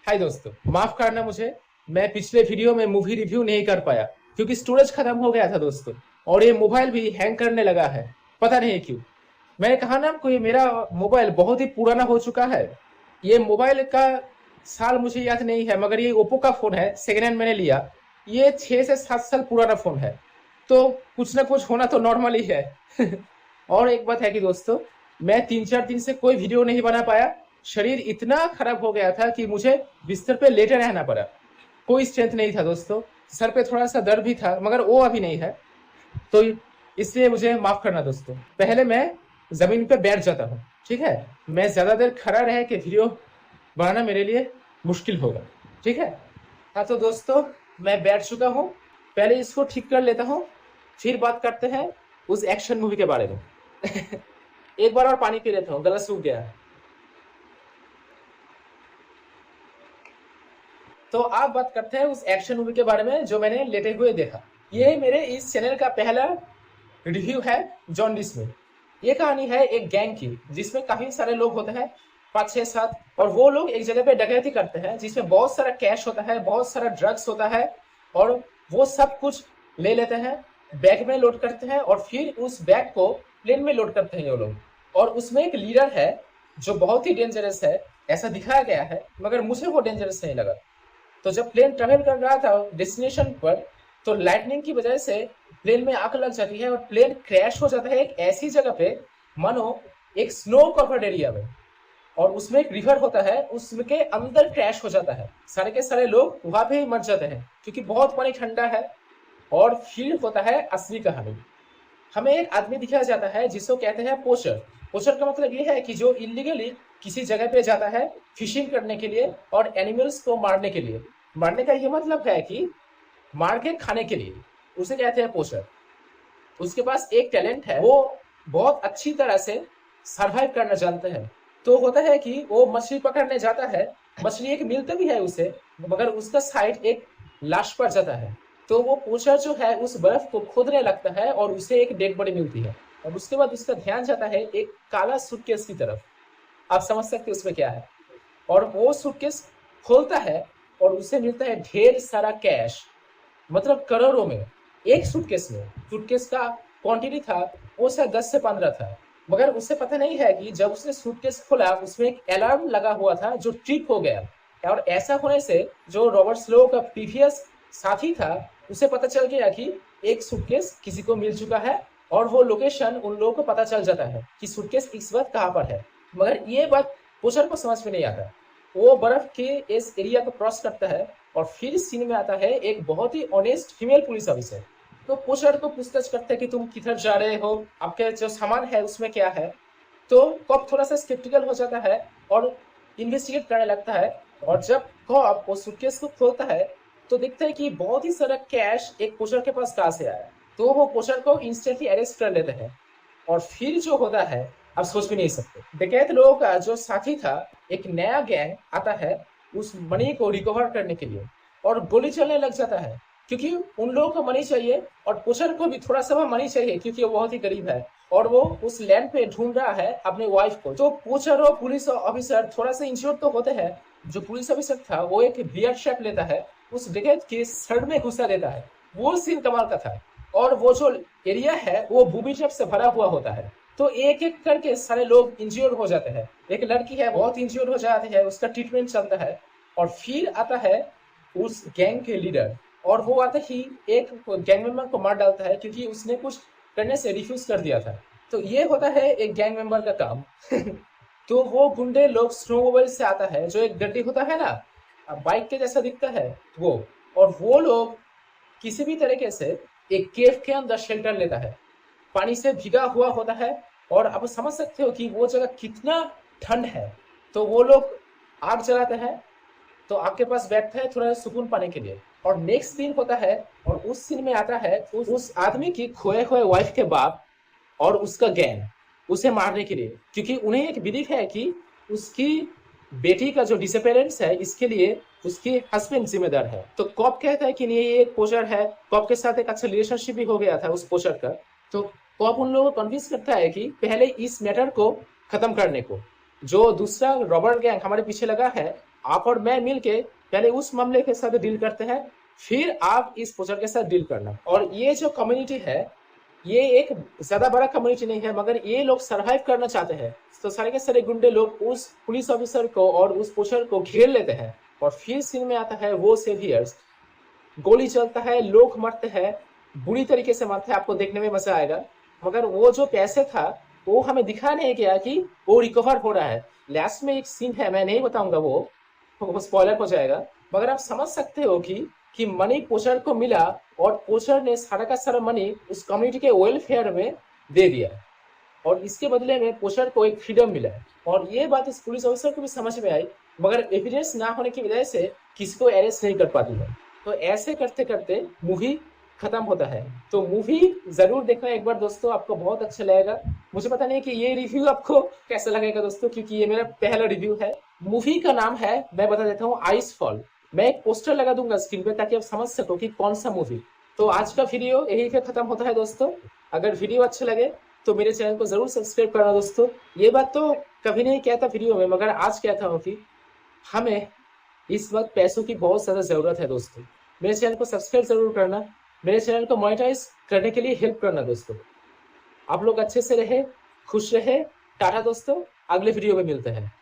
हाय दोस्तों, माफ करना मुझे। मैं पिछले वीडियो में मूवी रिव्यू नहीं कर पाया क्योंकि स्टोरेज खत्म हो गया था दोस्तों। और ये मोबाइल भी हैंग करने लगा है, पता नहीं क्यों। मैंने कहा ना आपको, ये मेरा मोबाइल बहुत ही पुराना हो चुका है। ये मोबाइल का साल मुझे याद नहीं है, मगर ये ओप्पो का फोन है, सेकेंड हैंड मैंने लिया। ये 6 से 7 साल पुराना फोन है, तो कुछ ना कुछ होना तो नॉर्मल ही है। और एक बात है कि दोस्तों, मैं 3-4 दिन से कोई वीडियो नहीं बना पाया। शरीर इतना खराब हो गया था कि मुझे बिस्तर पे लेटे रहना पड़ा। कोई स्ट्रेंथ नहीं था दोस्तों। सर पे थोड़ा सा दर्द भी था, मगर वो अभी नहीं है। तो इसलिए मुझे माफ करना दोस्तों। पहले मैं जमीन पे बैठ जाता हूँ, ठीक है। मैं ज्यादा देर खड़ा रह के वीडियो बनाना मेरे लिए मुश्किल होगा, ठीक है। हाँ तो दोस्तों, मैं बैठ चुका हूँ। पहले इसको ठीक कर लेता हूँ, फिर बात करते हैं उस एक्शन मूवी के बारे में। एक बार और पानी पी लेता हूँ, गला सूख गया है। तो आप बात करते हैं उस एक्शन मूवी के बारे में जो मैंने लेटे हुए देखा। ये मेरे इस चैनल का पहला रिव्यू है जॉन्डिस में। ये कहानी है एक गैंग की, जिसमें काफी सारे लोग होते हैं, 5-6-7। और वो लोग एक जगह पे डकैती करते हैं, जिसमें बहुत सारा कैश होता है, बहुत सारा ड्रग्स होता है। और वो सब कुछ ले लेते हैं, बैग में लोड करते हैं, और फिर उस बैग को प्लेन में लोड करते हैं वो लोग। और उसमें एक लीडर है जो बहुत ही डेंजरस है, ऐसा दिखाया गया है, मगर मुझे वो डेंजरस नहीं लगा। तो जब प्लेन ट्रेवल कर रहा था डेस्टिनेशन पर, तो लाइटनिंग की वजह से प्लेन में आग लग जाती है और प्लेन क्रैश हो जाता है एक ऐसी जगह पे, मानो एक स्नो कवर्ड एरिया में। और उसमें एक रिवर होता है, उसके अंदर क्रैश हो जाता है। सारे के सारे लोग वहां पे ही मर जाते हैं क्योंकि बहुत पानी ठंडा है। और फिर होता है असली कहानी। हमें एक आदमी दिखाया जाता है जिसको कहते हैं पोचर। पोचर का मतलब ये है कि जो इलीगली किसी जगह पे जाता है फिशिंग करने के लिए और एनिमल्स को मारने के लिए। मारने का ये मतलब है कि मार के खाने के लिए, उसे कहते हैं पोचर। उसके पास एक टैलेंट है, वो बहुत अच्छी तरह से सरवाइव करना जानते हैं। तो होता है कि वो मछली पकड़ने जाता है, मछली एक मिलता भी है उसे, मगर उसका साइड एक लाश पर जाता है। तो वो पोचर जो है उस बर्फ को खोदने लगता है और उसे एक डेड बॉडी मिलती है। और उसके बाद उसका ध्यान जाता है एक काला सूटकेस की तरफ। आप समझ सकते हैं उसमें क्या है। और वो सूटकेस खोलता है और उसे मिलता है ढेर सारा कैश, मतलब करोड़ों में। एक सूटकेस में, सूटकेस का क्वांटिटी था वो शायद 10 से 15 था। मगर उसे पता नहीं है कि जब उसने सूटकेस खोला, उसमें एक अलार्म लगा हुआ था जो ट्रिप हो गया। और ऐसा होने से जो रॉबर्ट स्लो का प्रीवियस साथी था, उसे पता चल गया कि एक सूटकेस किसी को मिल चुका है। और वो लोकेशन उन लोगों को पता चल जाता है कि सूटकेस इस वक्त कहाँ पर है। मगर ये बात पोचर को समझ में नहीं आता। वो बर्फ के इस एरिया को क्रॉस करता है और फिर सीन में आता है एक बहुत ही ऑनेस्ट फीमेल पुलिस ऑफिसर। तो पोचर को पूछताछ करते हैं कि तुम किधर जा रहे हो, आपके जो सामान है उसमें क्या है। तो कॉप थोड़ा सा स्केप्टिकल हो जाता है और इन्वेस्टिगेट करने लगता है। और जब कॉप वो सूटकेस को खोलता है, तो देखता है कि बहुत ही सारा कैश एक पोचर के पास कहाँ से आया। तो वो पोचर को इंस्टेंटली अरेस्ट कर लेते हैं। और फिर जो होता है आप सोच भी नहीं सकते। डकैत लोगों का जो साथी था, एक नया गैंग आता है उस मनी को रिकवर करने के लिए, और गोली चलने लग जाता है क्योंकि उन लोगों को मनी चाहिए और पोचर को भी थोड़ा सा मनी चाहिए क्योंकि वो बहुत ही गरीब है। और वो उस लैंड पे ढूंढ रहा है अपने वाइफ को। तो पोचर और पुलिस ऑफिसर थोड़ा सा इंश्योर तो होते हैं। जो पुलिस ऑफिसर था वो एक बियर्ड शेप लेता है, उस डकैत के सर में घुसा देता है। वो सीन कमाल का था। और वो जो एरिया है वो बूबी ट्रैप से भरा हुआ होता है। तो एक एक करके सारे लोग इंज्योर हो जाते हैं। एक लड़की है बहुत इंज्योर हो जाती है, उसका ट्रीटमेंट चलता है। और फिर आता है उस गैंग के लीडर, और वो आते ही एक गैंग मेंबर को मार डालता है क्योंकि उसने कुछ करने से रिफ्यूज कर दिया था। तो ये होता है एक गैंग मेंबर का काम। तो वो गुंडे लोग स्नोमोबाइल से आता है, जो एक गड्डी होता है ना, बाइक के जैसा दिखता है वो। और वो लोग किसी भी तरीके से एक केव के अंदर शेल्टर लेता है, पानी से भीगा हुआ होता है। और आप समझ सकते हो कि वो जगह कितना ठंड है। तो वो लोग आग जलाते हैं, तो आग के पास बैठते हैं थोड़ा सुकून पाने के लिए। और नेक्स्ट सीन होता है, और उस सीन में आता है उस आदमी की खोए हुए वाइफ के बाप और उसका गैंग उसे मारने के लिए, क्योंकि उन्हें एक बिलीफ है कि उसकी बेटी का जो डिसअपेरेंस है इसके लिए उसके हस्बैंड जिम्मेदार है। तो कॉप कहता है कि नहीं, ये एक पोचर है। कॉप के साथ एक अच्छा रिलेशनशिप भी हो गया था उस पोचर का। तो कॉप उन लोगों को कन्विंस करता है कि पहले इस मैटर को खत्म करने को, जो दूसरा रॉबर्ट गैंग हमारे पीछे लगा है, आप और मैं मिलके पहले उस मामले के साथ डील करते हैं, फिर आप इस पोस्टर के साथ डील करना। और ये जो कम्युनिटी है, ये एक ज्यादा बड़ा कम्युनिटी नहीं है, मगर ये लोग सरवाइव करना चाहते हैं। तो सारे के सारे गुंडे लोग उस पुलिस ऑफिसर को और उस पोस्टर को घेर लेते हैं, और फिर सीन में आता है वो सेवियर्स। गोली चलता है, लोग मरते हैं, बुरी तरीके से मरते हैं, आपको देखने में मजा आएगा। मगर वो जो पैसे था वो हमें दिखा नहीं गया कि वो रिकवर हो रहा है। लास्ट में एक सीन है, मैं नहीं बताऊंगा, वो स्पॉइलर हो जाएगा, मगर आप समझ सकते हो कि मनी पोचर को मिला, और पोचर ने सारा का सारा मनी उस कम्युनिटी के वेलफेयर में दे दिया, और इसके बदले में पोचर को एक फ्रीडम मिला। और ये बात इस पुलिस ऑफिसर को भी समझ में आई, मगर एविडेंस ना होने की वजह से किसी को अरेस्ट नहीं कर पाती है। तो ऐसे करते करते मूवी खत्म होता है। तो मूवी जरूर देखना एक बार दोस्तों, आपको बहुत अच्छा लगेगा। मुझे पता नहीं कि ये रिव्यू आपको कैसा लगेगा दोस्तों, क्योंकि ये मेरा पहला रिव्यू है। मूवी का नाम है, मैं बता देता हूँ, आइस फॉल। मैं एक पोस्टर लगा दूंगा स्क्रीन पे ताकि आप समझ सको कि कौन सा मूवी। तो आज का वीडियो यही पे खत्म होता है दोस्तों। अगर वीडियो अच्छा लगे तो मेरे चैनल को जरूर सब्सक्राइब करना दोस्तों। ये बात तो कभी नहीं कहता वीडियो में, मगर आज कहता हूँ कि हमें इस वक्त पैसों की बहुत ज्यादा जरूरत है दोस्तों। मेरे चैनल को सब्सक्राइब जरूर करना, मेरे चैनल को मोनेटाइज करने के लिए हेल्प करना दोस्तों। आप लोग अच्छे से रहे, खुश रहे। टाटा दोस्तों, अगले वीडियो में मिलते हैं।